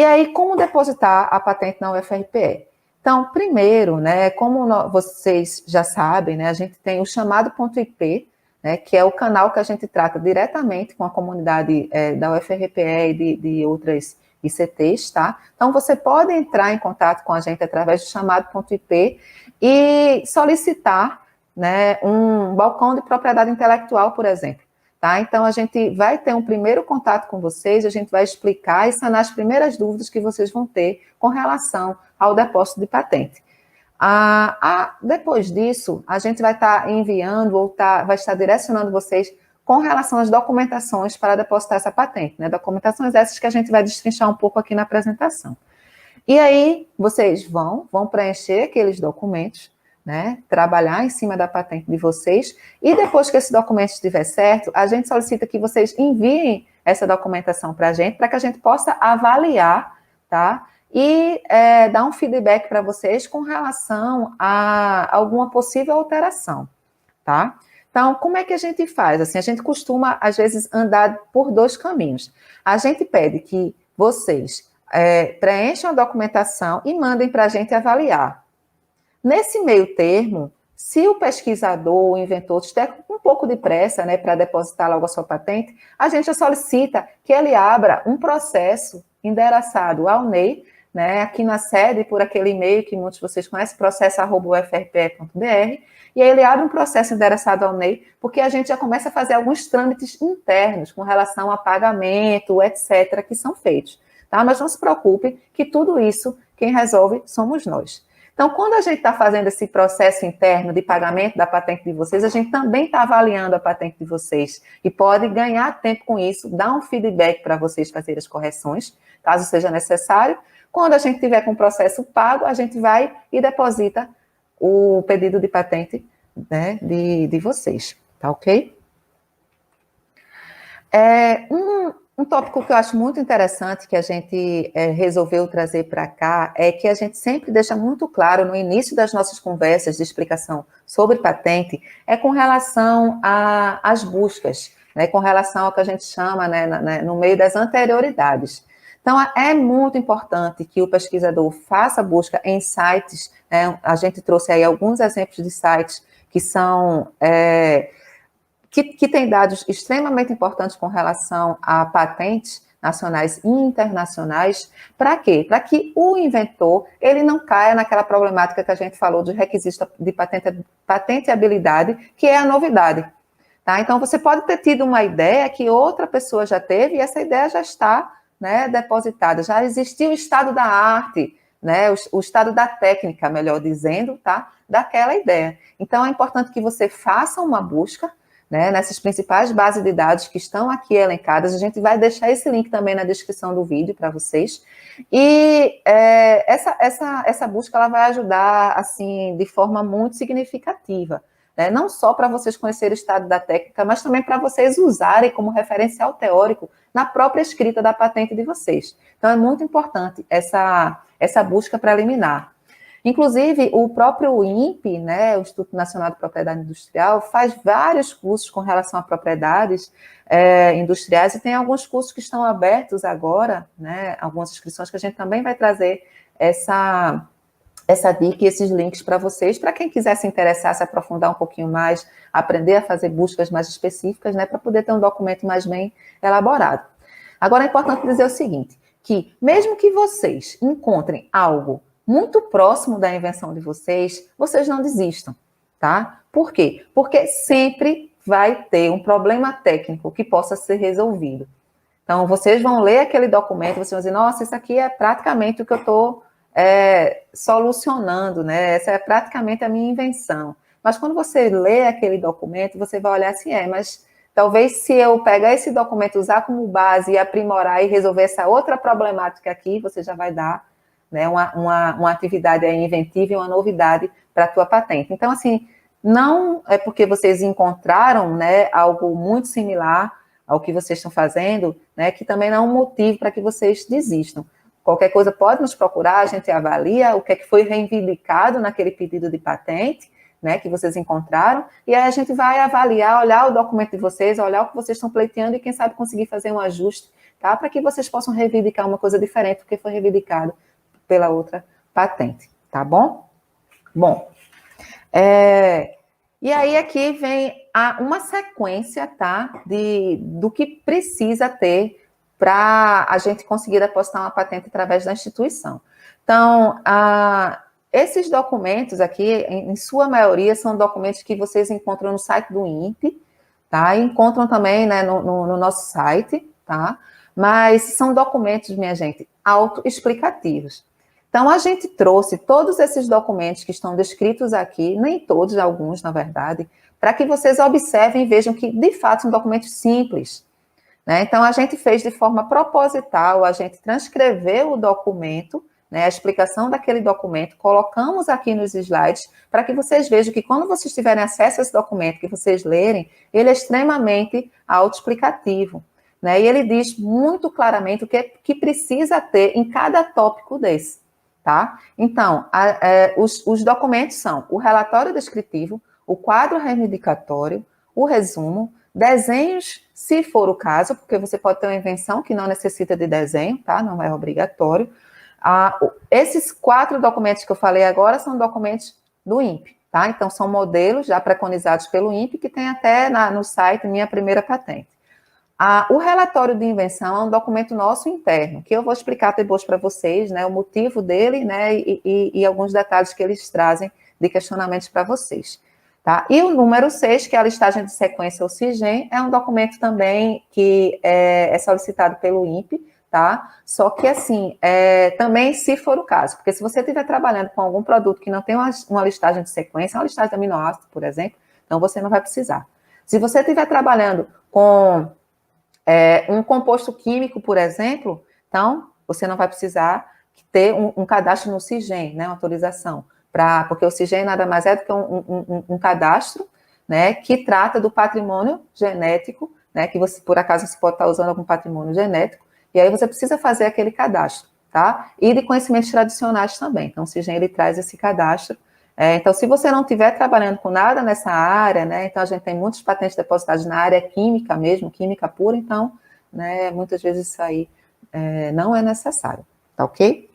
E aí, como depositar a patente na UFRPE? Então, primeiro, né, como vocês já sabem, né, a gente tem o chamado .ip, né, que é o canal que a gente trata diretamente com a comunidade da UFRPE e de outras ICTs, tá? Então, você pode entrar em contato com a gente através do chamado .ip e solicitar, né, um balcão de propriedade intelectual, por exemplo. Tá? Então, a gente vai ter um primeiro contato com vocês, a gente vai explicar e sanar as primeiras dúvidas que vocês vão ter com relação ao depósito de patente. Depois disso, a gente vai estar enviando ou vai estar direcionando vocês com relação às documentações para depositar essa patente, né? Documentações essas que a gente vai destrinchar um pouco aqui na apresentação. E aí, vocês vão preencher aqueles documentos, né, trabalhar em cima da patente de vocês, e depois que esse documento estiver certo, a gente solicita que vocês enviem essa documentação para a gente, para que a gente possa avaliar, tá, e dar um feedback para vocês com relação a alguma possível alteração, tá? Então, como é que a gente faz? Assim, a gente costuma, às vezes, andar por dois caminhos. A gente pede que vocês preencham a documentação e mandem para a gente avaliar. Nesse meio termo, se o pesquisador, o inventor, estiver com um pouco de pressa, né, para depositar logo a sua patente, a gente solicita que ele abra um processo endereçado ao NEI, né, aqui na sede, por aquele e-mail que muitos de vocês conhecem, processo@ufrpe.br, e aí ele abre um processo endereçado ao NEI, porque a gente já começa a fazer alguns trâmites internos com relação a pagamento, etc., que são feitos. Tá? Mas não se preocupe que tudo isso, quem resolve somos nós. Então, quando a gente está fazendo esse processo interno de pagamento da patente de vocês, a gente também está avaliando a patente de vocês e pode ganhar tempo com isso, dar um feedback para vocês fazerem as correções, caso seja necessário. Quando a gente tiver com o processo pago, a gente vai e deposita o pedido de patente, né, de vocês, tá ok? Um tópico que eu acho muito interessante que a gente resolveu trazer para cá é que a gente sempre deixa muito claro no início das nossas conversas de explicação sobre patente, é com relação às buscas, né, com relação ao que a gente chama, né, no meio das anterioridades. Então, é muito importante que o pesquisador faça busca em sites, né, a gente trouxe aí alguns exemplos de sites que são... Que tem dados extremamente importantes com relação a patentes nacionais e internacionais. Para quê? Para que o inventor ele não caia naquela problemática que a gente falou de requisitos de patenteabilidade, que é a novidade. Tá? Então, você pode ter tido uma ideia que outra pessoa já teve e essa ideia já está, né, depositada. Já existiu o estado da arte, né, o estado da técnica, melhor dizendo, tá, daquela ideia. Então, é importante que você faça uma busca, né, nessas principais bases de dados que estão aqui elencadas. A gente vai deixar esse link também na descrição do vídeo para vocês. E essa busca ela vai ajudar assim, de forma muito significativa, né, não só para vocês conhecerem o estado da técnica, mas também para vocês usarem como referencial teórico na própria escrita da patente de vocês. Então, é muito importante essa busca preliminar. Inclusive, o próprio INPE, né, o Instituto Nacional de Propriedade Industrial, faz vários cursos com relação a propriedades industriais e tem alguns cursos que estão abertos agora, né, algumas inscrições que a gente também vai trazer essa dica e esses links para vocês, para quem quiser se interessar, se aprofundar um pouquinho mais, aprender a fazer buscas mais específicas, né, para poder ter um documento mais bem elaborado. Agora, é importante dizer o seguinte, que mesmo que vocês encontrem algo muito próximo da invenção de vocês, vocês não desistam, tá? Por quê? Porque sempre vai ter um problema técnico que possa ser resolvido. Então, vocês vão ler aquele documento, vocês vão dizer, nossa, isso aqui é praticamente o que eu estou solucionando, né? Essa é praticamente a minha invenção. Mas quando você lê aquele documento, você vai olhar assim, mas talvez se eu pegar esse documento, usar como base e aprimorar e resolver essa outra problemática aqui, você já vai dar, né, uma atividade inventiva e uma novidade para a tua patente. Então, assim, não é porque vocês encontraram, né, algo muito similar ao que vocês estão fazendo, né, que também não é um motivo para que vocês desistam. Qualquer coisa pode nos procurar, a gente avalia o que é que foi reivindicado naquele pedido de patente, né, que vocês encontraram, e aí a gente vai avaliar, olhar o documento de vocês, olhar o que vocês estão pleiteando e quem sabe conseguir fazer um ajuste tá? Para que vocês possam reivindicar uma coisa diferente do que foi reivindicado pela outra patente, tá bom? Bom, e aí aqui vem uma sequência, tá, do que precisa ter para a gente conseguir depositar uma patente através da instituição. Então, esses documentos aqui, em sua maioria, são documentos que vocês encontram no site do INPE, tá? E encontram também, né, no nosso site, tá? Mas são documentos, minha gente, autoexplicativos. Então, a gente trouxe todos esses documentos que estão descritos aqui, nem todos, alguns, na verdade, para que vocês observem e vejam que, de fato, são documentos simples, né? Então, a gente fez de forma proposital, a gente transcreveu o documento, né, a explicação daquele documento, colocamos aqui nos slides, para que vocês vejam que, quando vocês tiverem acesso a esse documento, que vocês lerem, ele é extremamente autoexplicativo, né? E ele diz muito claramente o que precisa ter em cada tópico desse. Tá? Então, os documentos são o relatório descritivo, o quadro reivindicatório, o resumo, desenhos, se for o caso, porque você pode ter uma invenção que não necessita de desenho, tá? Não é obrigatório. Esses 4 documentos que eu falei agora são documentos do INPE, tá? Então, são modelos já preconizados pelo INPE, que tem até no site Minha Primeira Patente. O relatório de invenção é um documento nosso interno, que eu vou explicar depois para vocês, né, o motivo dele, né, e alguns detalhes que eles trazem de questionamentos para vocês. Tá? E o número 6, que é a listagem de sequência ou SIGEM, é um documento também que é solicitado pelo INPE, tá? Só que, assim, também se for o caso, porque se você estiver trabalhando com algum produto que não tem uma listagem de sequência, uma listagem de aminoácidos, por exemplo, então você não vai precisar. Se você estiver trabalhando com um composto químico, por exemplo, então, você não vai precisar ter um cadastro no SIGEM, né, uma autorização, porque o SIGEM nada mais é do que um cadastro, né, que trata do patrimônio genético, né, que você, por acaso, você pode estar usando algum patrimônio genético, e aí você precisa fazer aquele cadastro, tá? E de conhecimentos tradicionais também, então o SIGEM, ele traz esse cadastro. Então, se você não estiver trabalhando com nada nessa área, né, então a gente tem muitos patentes depositados na área química mesmo, química pura, então, né, muitas vezes isso aí não é necessário, tá ok?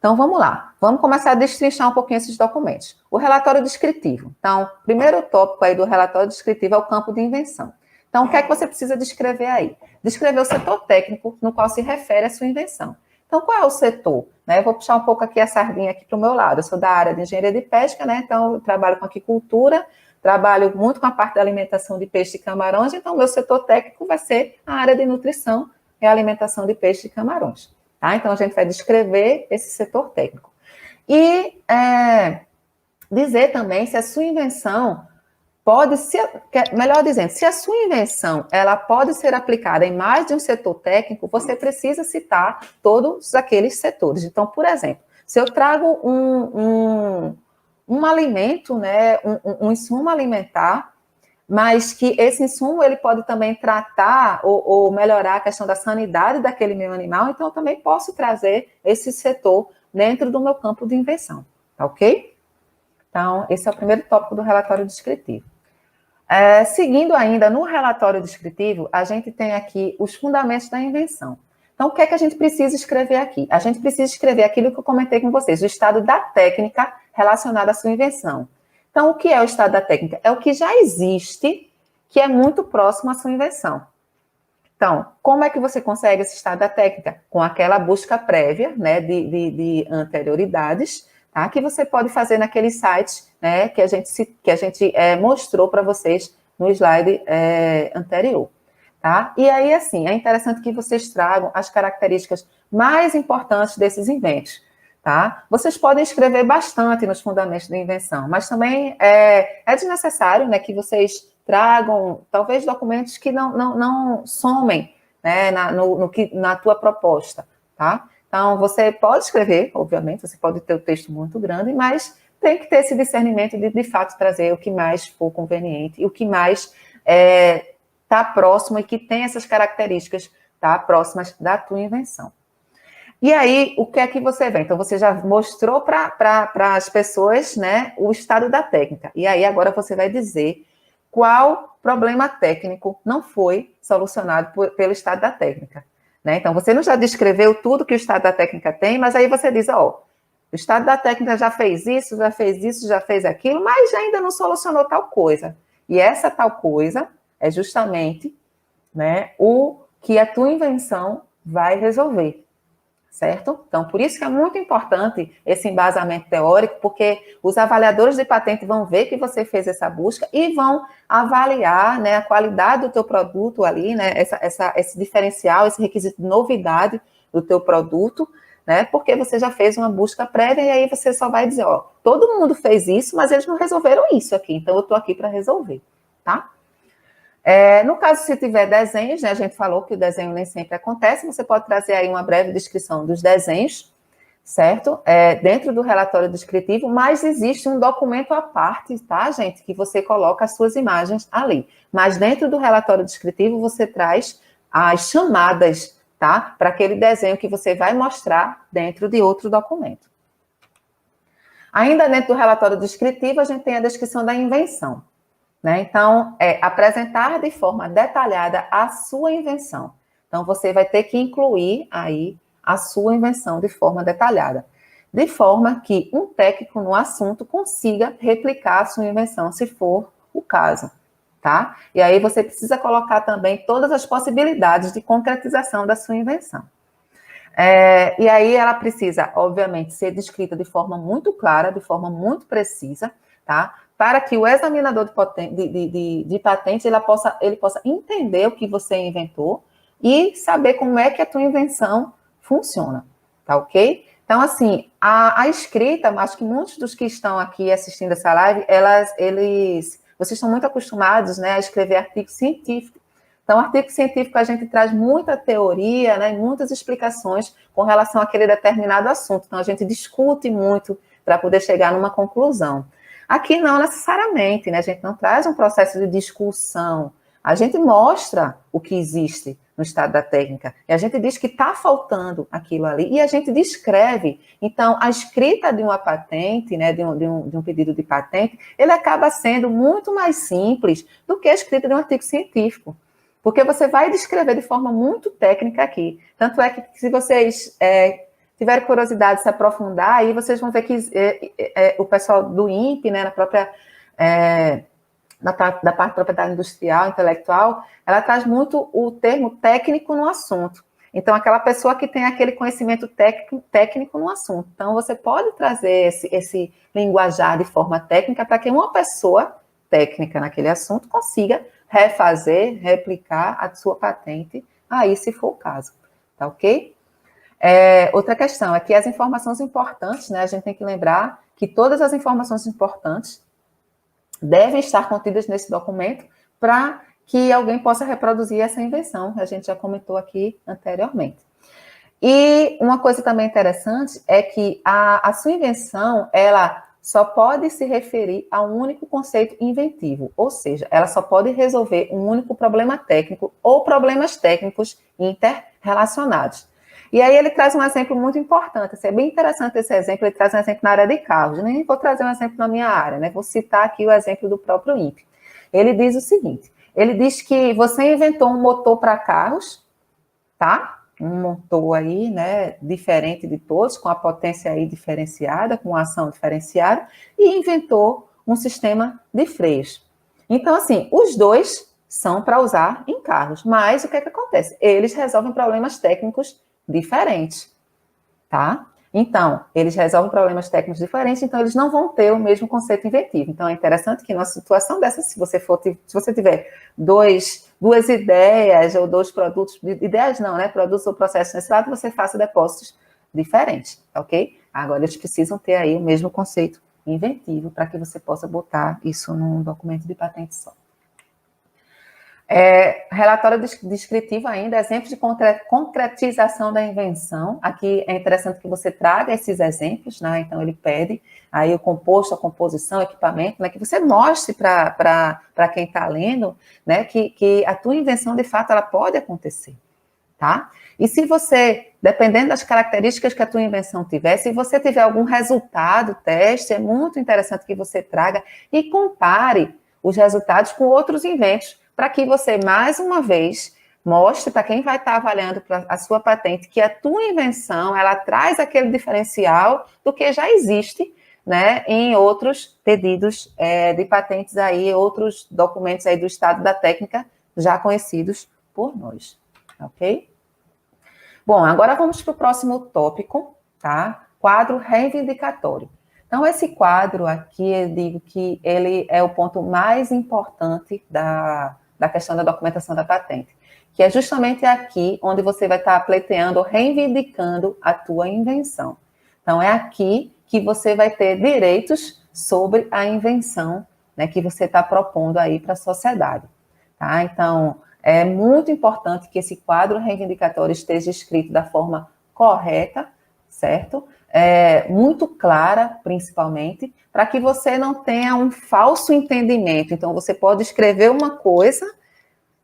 Então, vamos lá. Vamos começar a destrinchar um pouquinho esses documentos. O relatório descritivo. Então, o primeiro tópico aí do relatório descritivo é o campo de invenção. Então, o que é que você precisa descrever aí? Descrever o setor técnico no qual se refere a sua invenção. Então, qual é o setor? Eu vou puxar um pouco aqui a sardinha aqui para o meu lado. Eu sou da área de engenharia de pesca, né? Então eu trabalho com aquicultura, trabalho muito com a parte da alimentação de peixe e camarões, então o meu setor técnico vai ser a área de nutrição e alimentação de peixe e camarões. Tá? Então a gente vai descrever esse setor técnico. E dizer também se a sua invenção pode ser, melhor dizendo, se a sua invenção ela pode ser aplicada em mais de um setor técnico, você precisa citar todos aqueles setores. Então, por exemplo, se eu trago um alimento, né, um insumo alimentar, mas que esse insumo ele pode também tratar ou melhorar a questão da sanidade daquele meu animal, então eu também posso trazer esse setor dentro do meu campo de invenção, tá ok? Então, esse é o primeiro tópico do relatório descritivo. Seguindo ainda no relatório descritivo, a gente tem aqui os fundamentos da invenção. Então, o que é que a gente precisa escrever aqui? A gente precisa escrever aquilo que eu comentei com vocês, o estado da técnica relacionado à sua invenção. Então, o que é o estado da técnica? É o que já existe, que é muito próximo à sua invenção. Então, como é que você consegue esse estado da técnica? Com aquela busca prévia, né, de anterioridades, tá? Que você pode fazer naqueles sites, né, que a gente mostrou para vocês no slide anterior. Tá? E aí, assim, é interessante que vocês tragam as características mais importantes desses inventos. Tá? Vocês podem escrever bastante nos fundamentos da invenção, mas também é desnecessário, né, que vocês tragam, talvez, documentos que não somem, né, na tua proposta. Tá? Então, você pode escrever, obviamente, você pode ter o texto muito grande, mas tem que ter esse discernimento de fato, trazer o que mais for conveniente e o que mais está próximo e que tem essas características, tá, próximas da tua invenção. E aí, o que é que você vê? Então, você já mostrou para as pessoas, né, o estado da técnica. E aí, agora você vai dizer qual problema técnico não foi solucionado pelo estado da técnica. né? Então, você não já descreveu tudo que o estado da técnica tem, mas aí você diz, ó, o estado da técnica já fez isso, já fez aquilo, mas ainda não solucionou tal coisa. E essa tal coisa é justamente, né, o que a tua invenção vai resolver, certo? Então, por isso que é muito importante esse embasamento teórico, porque os avaliadores de patente vão ver que você fez essa busca e vão avaliar, né, a qualidade do teu produto ali, né, esse diferencial, esse requisito de novidade do teu produto, né, porque você já fez uma busca prévia e aí você só vai dizer, ó, todo mundo fez isso, mas eles não resolveram isso aqui, então eu estou aqui para resolver, tá? No caso, se tiver desenhos, né, a gente falou que o desenho nem sempre acontece, você pode trazer aí uma breve descrição dos desenhos, certo? Dentro do relatório descritivo, mas existe um documento à parte, tá, gente? Que você coloca as suas imagens ali. Mas dentro do relatório descritivo, você traz as chamadas, tá? Para aquele desenho que você vai mostrar dentro de outro documento. Ainda dentro do relatório descritivo, a gente tem a descrição da invenção. Né? Então, apresentar de forma detalhada a sua invenção. Então, você vai ter que incluir aí a sua invenção de forma detalhada, de forma que um técnico no assunto consiga replicar a sua invenção, se for o caso, tá? E aí você precisa colocar também todas as possibilidades de concretização da sua invenção. E aí ela precisa, obviamente, ser descrita de forma muito clara, de forma muito precisa, tá? Para que o examinador de patente ele possa entender o que você inventou e saber como é que a tua invenção funciona, tá ok? Então, assim, a escrita, acho que muitos dos que estão aqui assistindo essa live, vocês estão muito acostumados, né, a escrever artigo científico. Então, artigo científico a gente traz muita teoria, né, muitas explicações com relação àquele determinado assunto. Então, a gente discute muito para poder chegar numa conclusão. Aqui não necessariamente, né? A gente não traz um processo de discussão. A gente mostra o que existe no estado da técnica. E a gente diz que está faltando aquilo ali. E a gente descreve. Então, a escrita de uma patente, né, de um pedido de patente, ele acaba sendo muito mais simples do que a escrita de um artigo científico. Porque você vai descrever de forma muito técnica aqui. Tanto é que se vocês tiverem curiosidade de se aprofundar, aí vocês vão ver que o pessoal do INPE, né, da parte de propriedade industrial, intelectual, ela traz muito o termo técnico no assunto. Então, aquela pessoa que tem aquele conhecimento técnico no assunto. Então, você pode trazer esse linguajar de forma técnica para que uma pessoa técnica naquele assunto consiga refazer, replicar a sua patente, aí se for o caso, tá ok? Outra questão é que as informações importantes, né, a gente tem que lembrar que todas as informações importantes devem estar contidas nesse documento para que alguém possa reproduzir essa invenção, que a gente já comentou aqui anteriormente. E uma coisa também interessante é que a sua invenção, ela só pode se referir a um único conceito inventivo, ou seja, ela só pode resolver um único problema técnico ou problemas técnicos interrelacionados. E aí ele traz um exemplo muito importante, é bem interessante esse exemplo, ele traz um exemplo na área de carros, nem vou trazer um exemplo na minha área, né? Vou citar aqui o exemplo do próprio INPE. Ele diz o seguinte, ele diz que você inventou um motor para carros, tá? Um motor aí, né, diferente de todos, com a potência aí diferenciada, com a ação diferenciada, e inventou um sistema de freios. Então, assim, os dois são para usar em carros, mas o que é que acontece? Eles resolvem problemas técnicos diferentes, tá? Então, eles resolvem problemas técnicos diferentes, então eles não vão ter o mesmo conceito inventivo. Então, é interessante que numa situação dessa, se você tiver duas ideias ou dois produtos, ideias não, né? Produtos ou processos nesse lado, você faça depósitos diferentes, ok? Agora, eles precisam ter aí o mesmo conceito inventivo para que você possa botar isso num documento de patente só. Relatório descritivo ainda, exemplos de concretização da invenção. Aqui é interessante que você traga esses exemplos, né? Então ele pede aí o composto, a composição, o equipamento, né? Que você mostre para quem está lendo, né? Que a tua invenção, de fato, ela pode acontecer, tá? E se você, dependendo das características que a tua invenção tiver, se você tiver algum resultado, teste, é muito interessante que você traga e compare os resultados com outros inventos, para que você, mais uma vez, Mostre para quem vai estar avaliando a sua patente que a tua invenção, ela traz aquele diferencial do que já existe, né, em outros pedidos de patentes aí, outros documentos aí do estado da técnica já conhecidos por nós, ok? Bom, agora vamos para o próximo tópico, tá? Quadro reivindicatório. Então, esse quadro aqui, eu digo que ele é o ponto mais importante da questão da documentação da patente, que é justamente aqui onde você vai estar pleiteando, reivindicando a tua invenção. Então, é aqui que você vai ter direitos sobre a invenção, né, que você está propondo aí para a sociedade, tá? Então, é muito importante que esse quadro reivindicatório esteja escrito da forma correta, certo? Muito clara, principalmente, para que você não tenha um falso entendimento. Então, você pode escrever uma coisa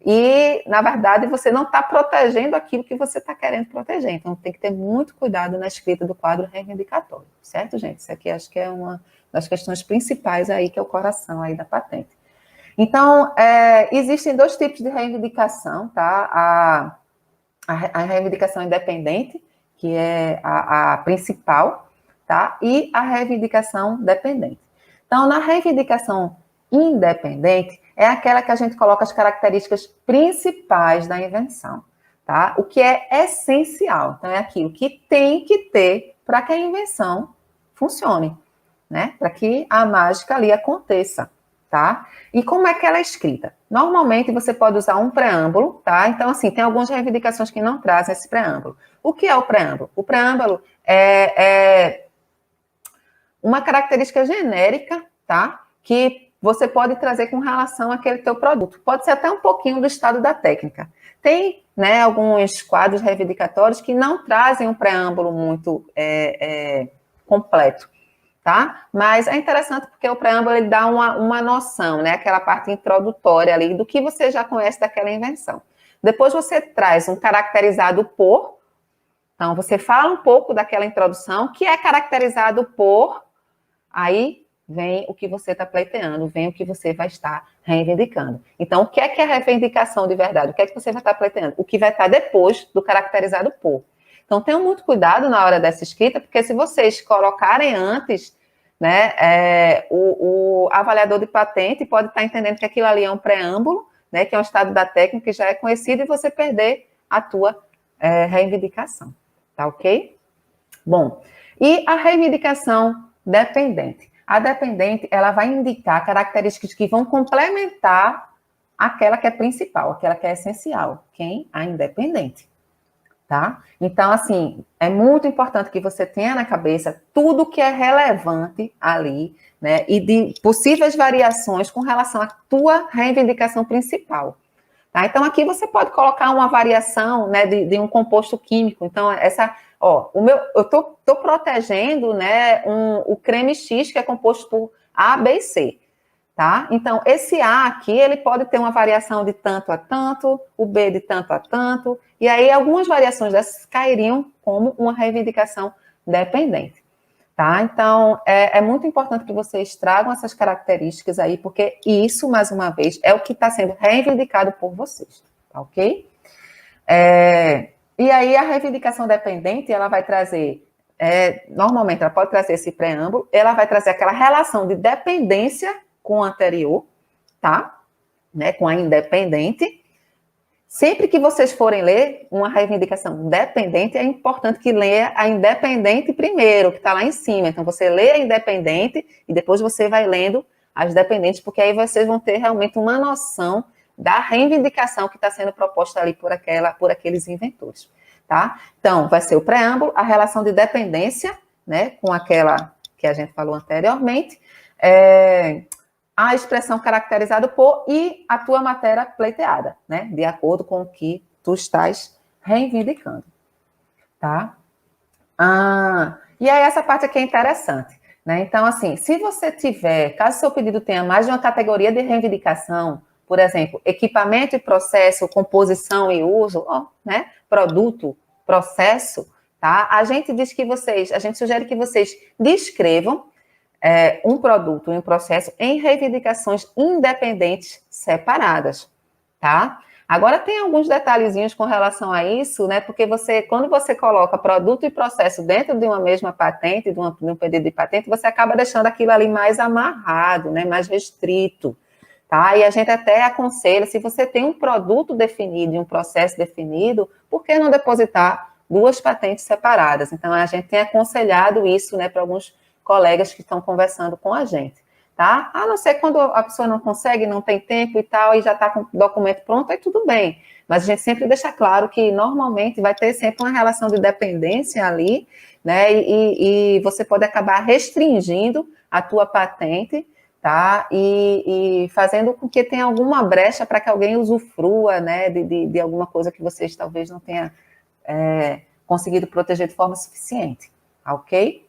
e, na verdade, você não está protegendo aquilo que você está querendo proteger. Então, tem que ter muito cuidado na escrita do quadro reivindicatório, certo, gente? Isso aqui acho que é uma das questões principais aí, que é o coração aí da patente. Então, existem dois tipos de reivindicação, tá? A reivindicação independente, que é a principal, tá? E a reivindicação dependente. Então, na reivindicação independente, é aquela que a gente coloca as características principais da invenção, tá? O que é essencial. Então, é aquilo que tem que ter para que a invenção funcione, né? Para que a mágica ali aconteça, tá? E como é que ela é escrita? Normalmente você pode usar um preâmbulo, tá? Então, assim, tem algumas reivindicações que não trazem esse preâmbulo. O que é o preâmbulo? O preâmbulo é uma característica genérica, tá? Que você pode trazer com relação àquele teu produto. Pode ser até um pouquinho do estado da técnica. Tem, né, alguns quadros reivindicatórios que não trazem um preâmbulo muito completo, tá? Mas é interessante porque o preâmbulo ele dá uma noção, né? Aquela parte introdutória ali do que você já conhece daquela invenção. Depois você traz um caracterizado por, então você fala um pouco daquela introdução, que é caracterizado por, aí vem o que você está pleiteando, vem o que você vai estar reivindicando. Então, o que é a reivindicação de verdade? O que é que você vai estar pleiteando? O que vai estar depois do caracterizado por. Então, tenham muito cuidado na hora dessa escrita, porque se vocês colocarem antes, né, o avaliador de patente pode estar entendendo que aquilo ali é um preâmbulo, né, que é um estado da técnica que já é conhecido, e você perder a tua reivindicação, tá ok? Bom, e a reivindicação dependente? A dependente, ela vai indicar características que vão complementar aquela que é principal, aquela que é essencial. Quem? A independente. Tá? Então, assim, é muito importante que você tenha na cabeça tudo que é relevante ali, né? E de possíveis variações com relação à tua reivindicação principal. Tá? Então, aqui você pode colocar uma variação, né, de um composto químico. Então, eu estou protegendo, né, o creme X, que é composto por A, B e C. Tá? Então, esse A aqui, ele pode ter uma variação de tanto a tanto, o B de tanto a tanto, e aí algumas variações dessas cairiam como uma reivindicação dependente, tá? Então, é muito importante que vocês tragam essas características aí, porque isso, mais uma vez, é o que está sendo reivindicado por vocês, tá ok? E aí, a reivindicação dependente, ela vai trazer, normalmente, ela pode trazer esse preâmbulo, ela vai trazer aquela relação de dependência com o anterior, tá? Né, com a independente. Sempre que vocês forem ler uma reivindicação dependente, é importante que leia a independente primeiro, que está lá em cima. Então, você lê a independente e depois você vai lendo as dependentes, porque aí vocês vão ter realmente uma noção da reivindicação que está sendo proposta ali por aqueles inventores, tá? Então, vai ser o preâmbulo, a relação de dependência, né, com aquela que a gente falou anteriormente, a expressão caracterizada por e a tua matéria pleiteada, né? De acordo com o que tu estás reivindicando, tá? E aí essa parte aqui é interessante, né? Então, assim, se você tiver, caso seu pedido tenha mais de uma categoria de reivindicação, por exemplo, equipamento e processo, composição e uso, né? Produto, processo, tá? A gente sugere que vocês descrevam um produto e um processo em reivindicações independentes separadas, tá? Agora, tem alguns detalhezinhos com relação a isso, né? Porque quando você coloca produto e processo dentro de uma mesma patente, de um pedido de patente, você acaba deixando aquilo ali mais amarrado, né? Mais restrito, tá? E a gente até aconselha, se você tem um produto definido e um processo definido, por que não depositar duas patentes separadas? Então, a gente tem aconselhado isso, né, para alguns colegas que estão conversando com a gente. Tá? A não ser quando a pessoa não consegue, não tem tempo e tal, e já está com o documento pronto, aí tudo bem. Mas a gente sempre deixa claro que normalmente vai ter sempre uma relação de dependência ali, né? E você pode acabar restringindo a tua patente, tá? E fazendo com que tenha alguma brecha para que alguém usufrua, né? De alguma coisa que vocês talvez não tenham conseguido proteger de forma suficiente, ok?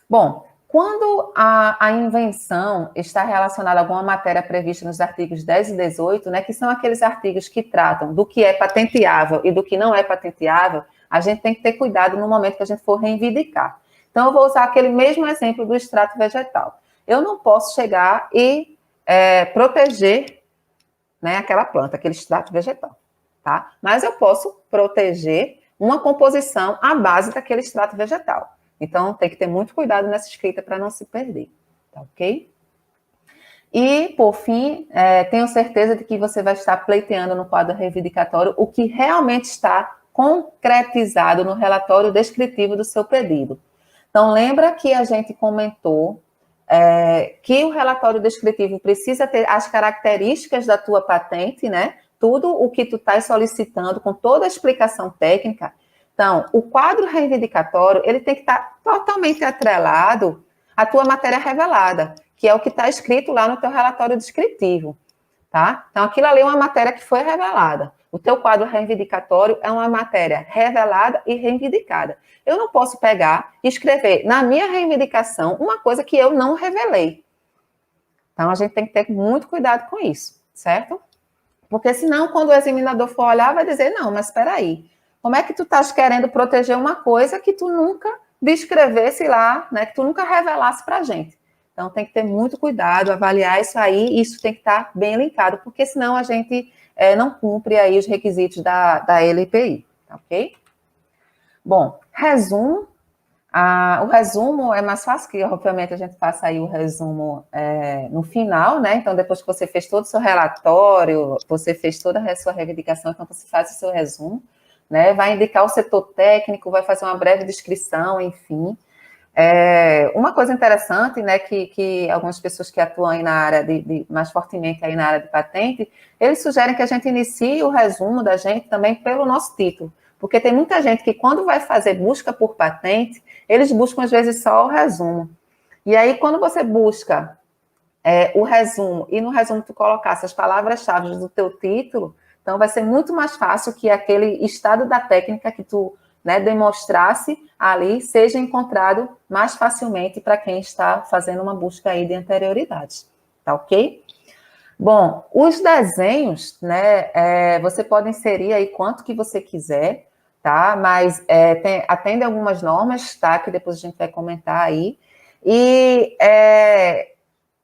Bom, quando a invenção está relacionada a alguma matéria prevista nos artigos 10 e 18, né, que são aqueles artigos que tratam do que é patenteável e do que não é patenteável, a gente tem que ter cuidado no momento que a gente for reivindicar. Então, eu vou usar aquele mesmo exemplo do extrato vegetal. Eu não posso chegar e proteger, né, aquela planta, aquele extrato vegetal, tá? Mas eu posso proteger uma composição à base daquele extrato vegetal. Então, tem que ter muito cuidado nessa escrita para não se perder, tá ok? E, por fim, tenho certeza de que você vai estar pleiteando no quadro reivindicatório o que realmente está concretizado no relatório descritivo do seu pedido. Então, lembra que a gente comentou que o relatório descritivo precisa ter as características da tua patente, né? Tudo o que tu estás solicitando, com toda a explicação técnica. Então, o quadro reivindicatório, ele tem que estar totalmente atrelado à tua matéria revelada, que é o que está escrito lá no teu relatório descritivo, tá? Então, aquilo ali é uma matéria que foi revelada. O teu quadro reivindicatório é uma matéria revelada e reivindicada. Eu não posso pegar e escrever na minha reivindicação uma coisa que eu não revelei. Então, a gente tem que ter muito cuidado com isso, certo? Porque senão, quando o examinador for olhar, vai dizer, não, mas espera aí. Como é que tu estás querendo proteger uma coisa que tu nunca descrevesse lá, né? Que tu nunca revelasse para a gente. Então, tem que ter muito cuidado, avaliar isso aí, e isso tem que estar bem linkado, porque senão a gente não cumpre aí os requisitos da LPI, tá ok? Bom, resumo. O resumo é mais fácil que, obviamente, a gente faça aí o resumo no final, né? Então, depois que você fez todo o seu relatório, você fez toda a sua reivindicação, então você faz o seu resumo, né? Vai indicar o setor técnico, vai fazer uma breve descrição, enfim. Uma coisa interessante, né, que algumas pessoas que atuam aí na área mais fortemente aí na área de patente, eles sugerem que a gente inicie o resumo da gente também pelo nosso título, porque tem muita gente que quando vai fazer busca por patente, eles buscam às vezes só o resumo. E aí quando você busca o resumo e no resumo tu colocasse as palavras-chave do teu título, então vai ser muito mais fácil que aquele estado da técnica que tu demonstrasse ali seja encontrado mais facilmente para quem está fazendo uma busca aí de anterioridades, tá ok? Bom, os desenhos, né, você pode inserir aí quanto que você quiser, tá? Mas atende algumas normas, tá? Que depois a gente vai comentar aí. E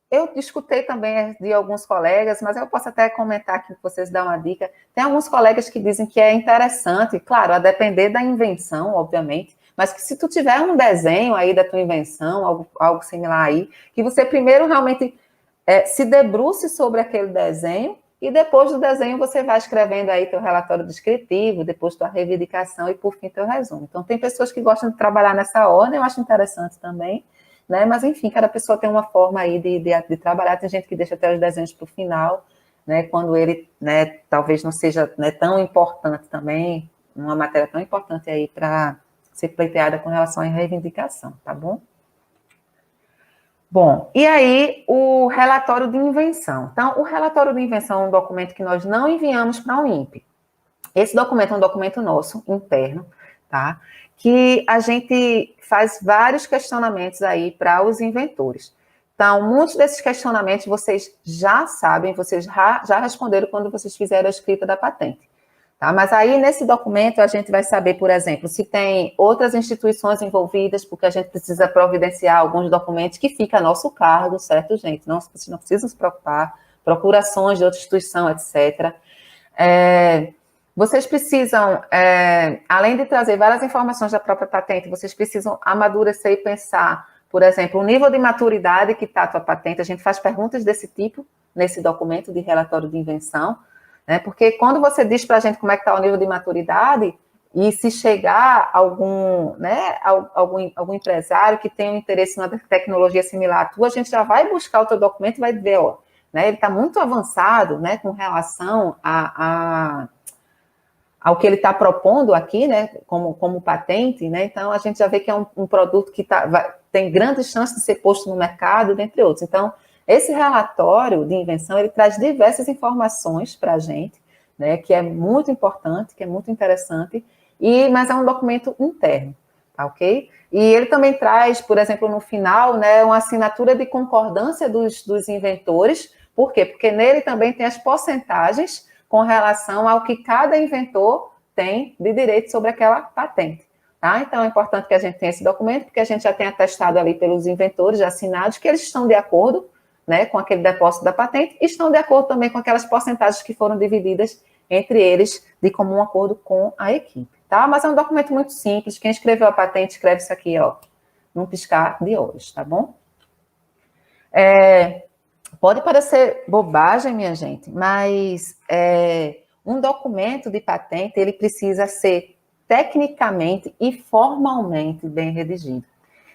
eu escutei também de alguns colegas, mas eu posso até comentar aqui para vocês dar uma dica. Tem alguns colegas que dizem que é interessante, claro, a depender da invenção, obviamente, mas que se tu tiver um desenho aí da tua invenção, algo similar aí, que você primeiro realmente se debruce sobre aquele desenho e depois do desenho você vai escrevendo aí teu relatório descritivo, depois tua reivindicação e por fim teu resumo. Então tem pessoas que gostam de trabalhar nessa ordem, eu acho interessante também, né? Mas enfim, cada pessoa tem uma forma aí de trabalhar, tem gente que deixa até os desenhos para o final, né? Quando ele, né, talvez não seja, né, tão importante também, uma matéria tão importante aí para ser pleiteada com relação à reivindicação, tá bom? Bom, e aí o relatório de invenção. Então, o relatório de invenção é um documento que nós não enviamos para o INPE. Esse documento é um documento nosso, interno, tá? Que a gente faz vários questionamentos aí para os inventores. Então, muitos desses questionamentos vocês já sabem, vocês já responderam quando vocês fizeram a escrita da patente. Tá? Mas aí, nesse documento, a gente vai saber, por exemplo, se tem outras instituições envolvidas, porque a gente precisa providenciar alguns documentos que fica a nosso cargo, certo, gente? Não, vocês não precisam se preocupar, procurações de outra instituição, etc. Vocês precisam, além de trazer várias informações da própria patente, vocês precisam amadurecer e pensar, por exemplo, o nível de maturidade que está a tua patente. A gente faz perguntas desse tipo nesse documento de relatório de invenção, né? Porque quando você diz para a gente como é que está o nível de maturidade, e se chegar algum, né, algum empresário que tem um interesse numa tecnologia similar à tua, a gente já vai buscar o teu documento e vai ver, ó, né, ele está muito avançado, né, com relação ao que ele está propondo aqui, né, como patente, né, então a gente já vê que é um produto que tem grandes chances de ser posto no mercado, dentre outros. Então, esse relatório de invenção, ele traz diversas informações para a gente, né, que é muito importante, que é muito interessante, mas é um documento interno, tá ok? E ele também traz, por exemplo, no final, né, uma assinatura de concordância dos inventores. Por quê? Porque nele também tem as porcentagens com relação ao que cada inventor tem de direito sobre aquela patente. Tá? Então, é importante que a gente tenha esse documento, porque a gente já tem atestado ali pelos inventores assinados que eles estão de acordo, né, com aquele depósito da patente, e estão de acordo também com aquelas porcentagens que foram divididas entre eles de comum acordo com a equipe. Tá? Mas é um documento muito simples. Quem escreveu a patente escreve isso aqui, ó, num piscar de olhos, tá bom? Pode parecer bobagem, minha gente, mas um documento de patente, ele precisa ser tecnicamente e formalmente bem redigido.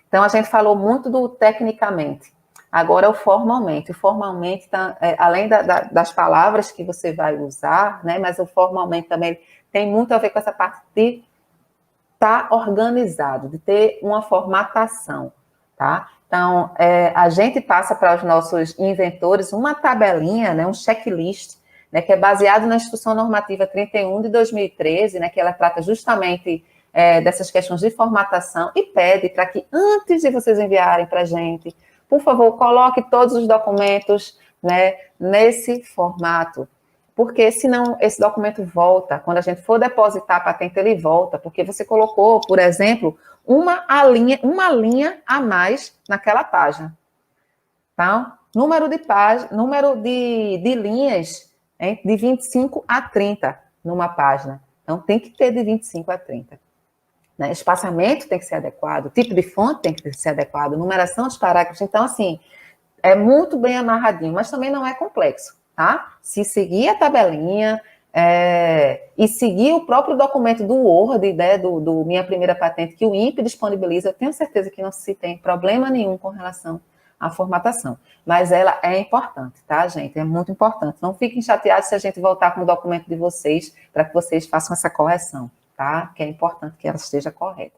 Então, a gente falou muito do tecnicamente, agora é o formalmente. O formalmente, além das palavras que você vai usar, né, mas o formalmente também tem muito a ver com essa parte de estar organizado, de ter uma formatação, tá? Então, a gente passa para os nossos inventores uma tabelinha, né, um checklist, né, que é baseado na Instrução Normativa 31 de 2013, né, que ela trata justamente dessas questões de formatação e pede para que, antes de vocês enviarem para a gente, por favor, coloque todos os documentos, né, nesse formato, porque senão esse documento volta. Quando a gente for depositar a patente, ele volta, porque você colocou, por exemplo, uma linha a mais naquela página. Tá? Número de linhas, hein, de 25 a 30 numa página. Então, tem que ter de 25 a 30. Né? Espaçamento tem que ser adequado, tipo de fonte tem que ser adequado, numeração dos parágrafos. Então, assim, é muito bem amarradinho, mas também não é complexo, tá? Se seguir a tabelinha e seguir o próprio documento do Word, né, do Minha Primeira Patente, que o INPE disponibiliza, eu tenho certeza que não se tem problema nenhum com relação à formatação. Mas ela é importante, tá, gente? É muito importante. Não fiquem chateados se a gente voltar com o documento de vocês, para que vocês façam essa correção, tá? Que é importante que ela esteja correta.